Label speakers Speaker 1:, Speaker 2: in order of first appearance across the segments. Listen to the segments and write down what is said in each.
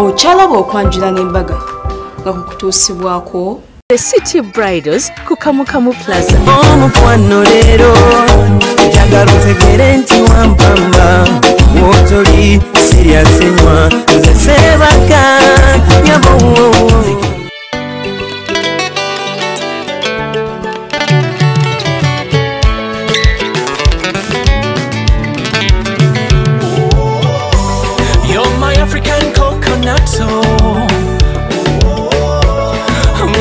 Speaker 1: Ochalaba okwanjula n'embaga nga kukutuusibwako
Speaker 2: The City Bridals ku Kamukamu Plaza.
Speaker 3: Omukwano leero njagala otegere nti wampamba wotoli serious nnyo nze sebaka nyabo.
Speaker 4: You're my African coconut,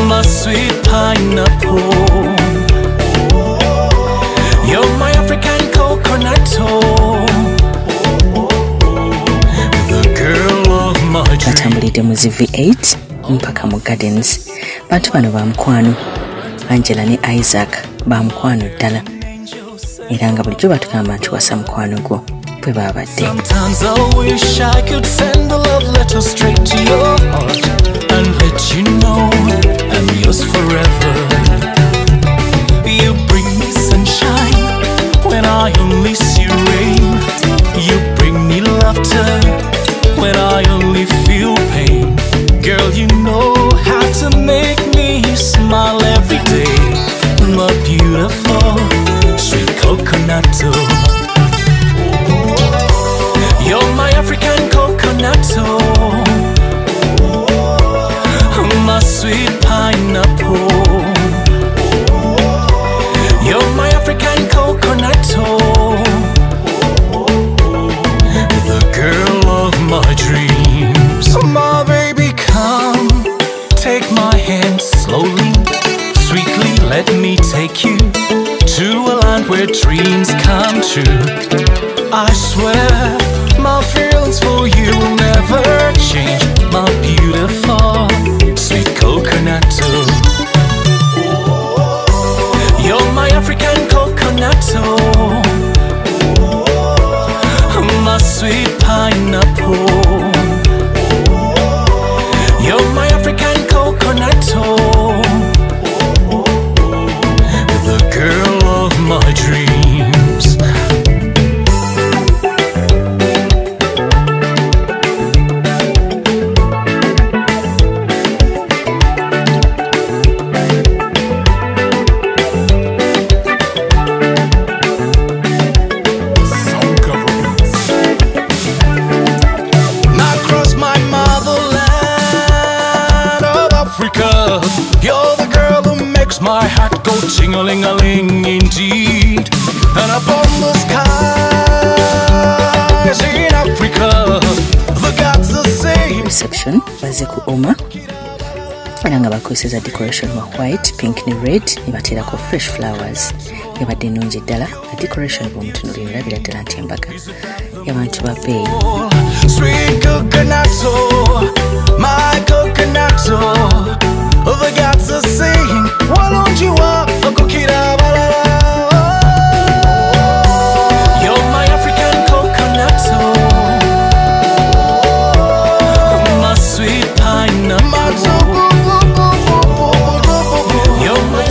Speaker 4: my sweet pineapple. You're my African coconut, the girl of my dreams.
Speaker 2: Batambulidde mu V8 mpaka mu Gardens. Bantu bano ba mukwano. Angela ne Isaac ba mukwano ddala. Era nga bulijjo batugamba nti wasa mukwano gwo bwe babadde.
Speaker 4: Sometimes I wish I could send a love letter straight to your heart and let you know I'm yours forever. You bring me sunshine when I only see rain. You bring me laughter when I only feel pain. Girl, you know how to make me smile every day. My beautiful sweet coconut. You're my African coconut, my sweet pineapple. You're my African coconut, the girl of my dreams. My baby, come, take my hand slowly, sweetly, let me take you to a land where dreams come true. I swear my feelings for you will never change. My beautiful sweet coconut. You're my African coconut, my sweet pineapple. You're my African coconut, the girl of my dreams. You're the girl who makes my heart go ting-a-ling-a-ling indeed. And upon the skies in Africa, the gods are saying.
Speaker 2: Reception baze ku Oma. Era nga bakozesa decoration wa white, pink ne red ne bateerako fresh flowers. Yabadde nnungi ddala nga decoration bw'omutunuulira erabira ddala nti embaga y'abantu ba bbeeyi.
Speaker 4: Sweet coconut, my coconut, the gods are saying, why don't you walk, Kukira Balala? You're my African coconut, my sweet pineapple. You're my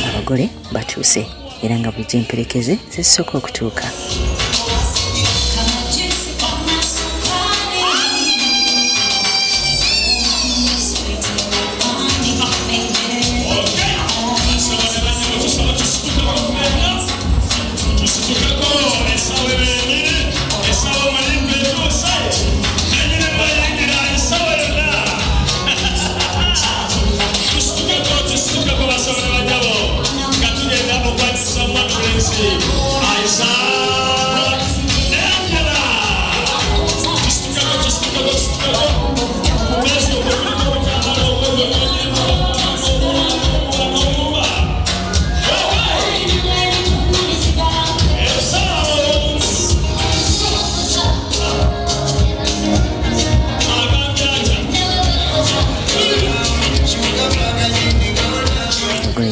Speaker 2: abagole batuuse era nga bulijjo emperekeze zisooka okutuuka.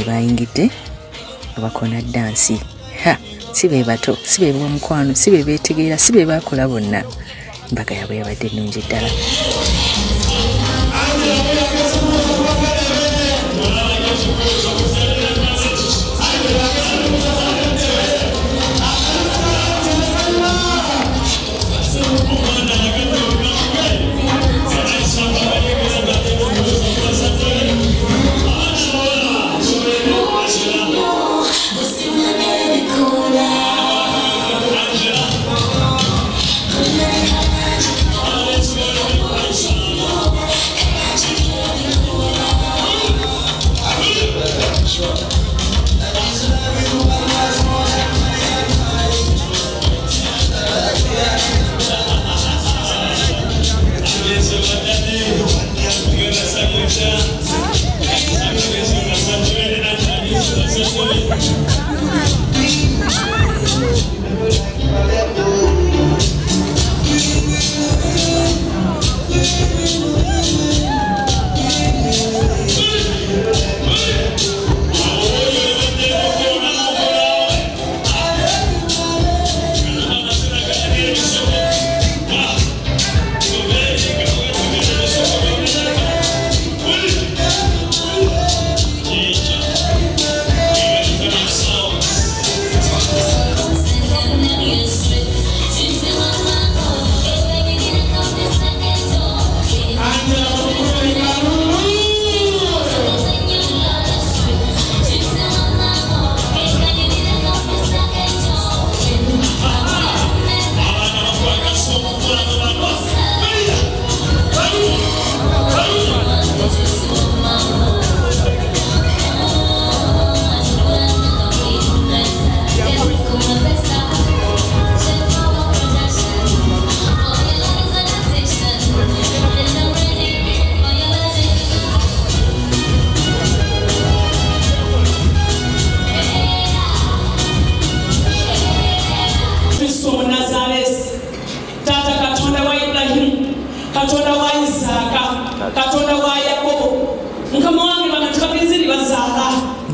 Speaker 2: Bayingidde abakona dansi. Si be bato, si be b'omukwano, si be beetegeera, si be baakola bonna. Embaga yaabwe yabadde nnungi ddala.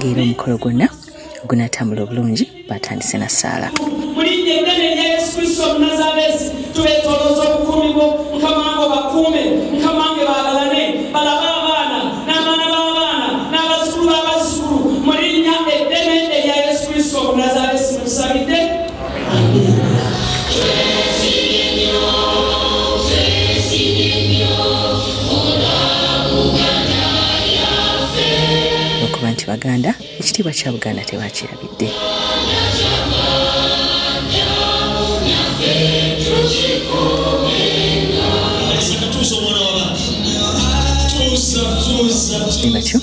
Speaker 2: nga era omukolo gwonna ogunaatambula obulungi batandise na ssaala.
Speaker 5: Mulinnya eddene lya Yesu Kristo Omunnazaaleesi twetolooza obukuumi bwo Mukama wange bakuume Mukama wange bagalane balabe abaana n'abaana b'abaana n'abazzukulu b'abazzukulu mu linnya eddene erya Yesu Kristo Omunnazaaleesi mutusabidde.
Speaker 2: Okuba nti Baganda ekitiibwa kya Buganda tebakirabidde. Batyo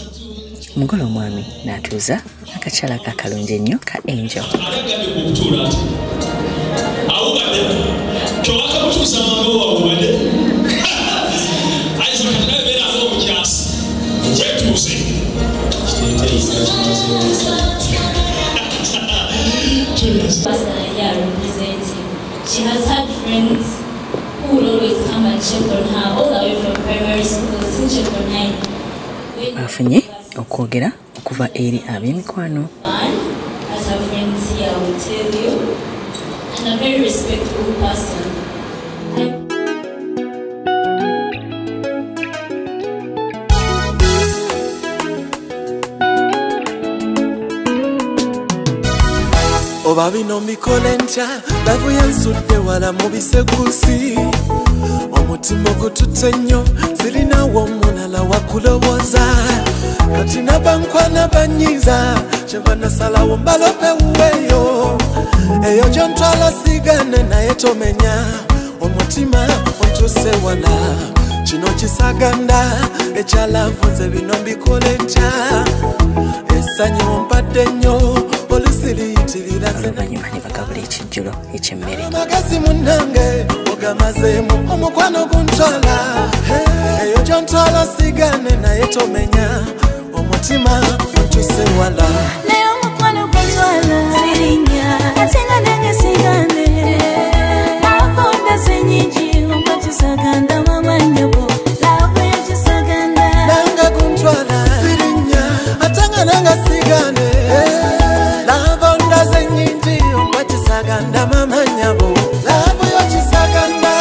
Speaker 2: omugole omwami n'atuuza akakyala kakalungi ennyo ka Angel.
Speaker 6: She has had friends who will always come and check on her all the way from primary school since check on her.
Speaker 2: Afunye okwogera okuva eri ab'emikwano.
Speaker 6: As her friends here will tell you, and a very respectful person.
Speaker 3: Oba bino mbikole ntya lavu yansudde wala mu bisegusi omutima gututte nnyo sirinawo omulala wakulowooza kati nabankwana banyiiza kyenva nasalawo mbalopewuweeyo eyo gyontwala sigane naye tomenya omutima ontuuse wala kino kisaganda ekyalavu nze bino mbikole ntya essanyu ompadde nnyo
Speaker 2: oluvannyuma ne bagabula ekijjulo eky'emmere.
Speaker 3: Amagezi munnange ogamazeemu omukwano guntwala eyo gyontwala sigane naye tomenya omutima ontuuse wala
Speaker 7: naye omukwano guntwala sirinnya ate nga nange sigane avonda zenyingi omba kisaganda mamanyabo laavu yekisaganda
Speaker 3: nange guntwala sirinnya ate nga nange sigane Saganda mama nyabo lavo yo chisaganda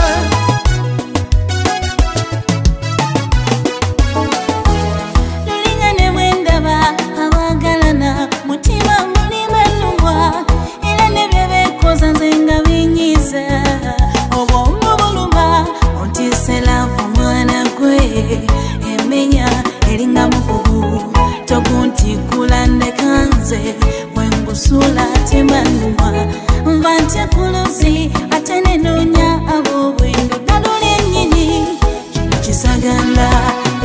Speaker 7: Lulingane mwendaba abagalana mutima mulima lumwa era nebyebekoza nzenga binyiza obwongo buluma ontise lavo mwana gwe emenya eringa mukugu tokuntikula ndekanze wengusula temanuma Mvante kuluzi atene nonya abo bwendo dalole nyinyi kisaganda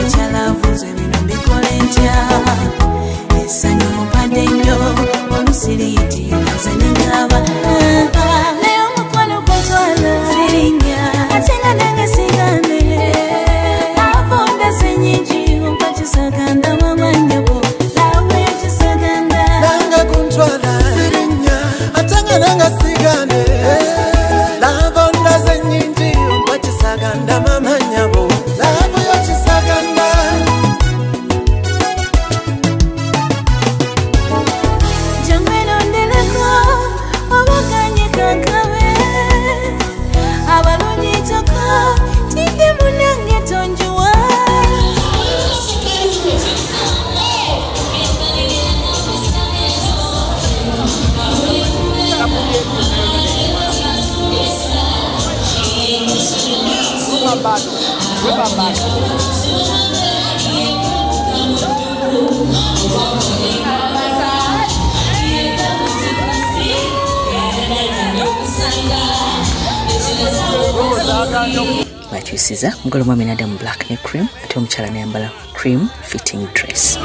Speaker 7: ekyalavuze bino mbikole ntya essanyu mpadde nnyo olusiriiti nazenengaba naye omukwano guntwala sirinnya ate nga nange sigane avonda zenyingi ompa kisaganda mamanyabo laavu yekisaganda
Speaker 3: nange guntwala Nanga sigane lava ndaze nyingi omba kisaganda mama nyabo lava yo kisaganda
Speaker 7: Jangweno ndeleko obuganye kankabe abalungi toko tinde munange tonjuwa
Speaker 2: bakyusiza mugole mwami nadda mu black ne cream ate omukyala nayambala cream fitting dress.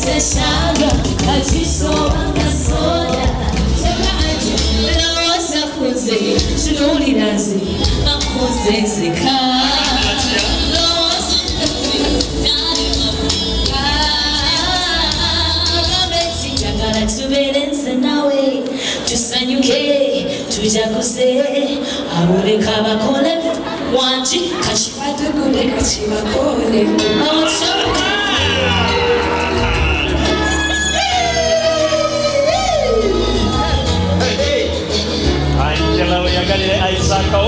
Speaker 6: Seshanga, Ajisoba, Soda, Lawas, Akuze, Shunoli Nazi, Akuze, Zika. Tusanyuke tujakuse abure kabakole wanji kashibatu kule kashibakole
Speaker 8: Angela yagalile Isaka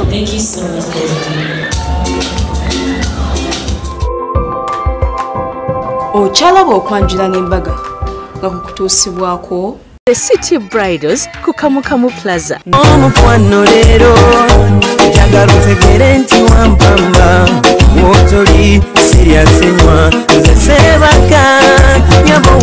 Speaker 8: Thank you so much,
Speaker 1: Ochalaba okwanjula n'embaga nga kukutuusibwako
Speaker 2: The City Bridals ku Kamukamu Plaza.
Speaker 3: Omukwano leero njagala otegere nti wampamba wotoli serious nnyo nze seebaka nyabo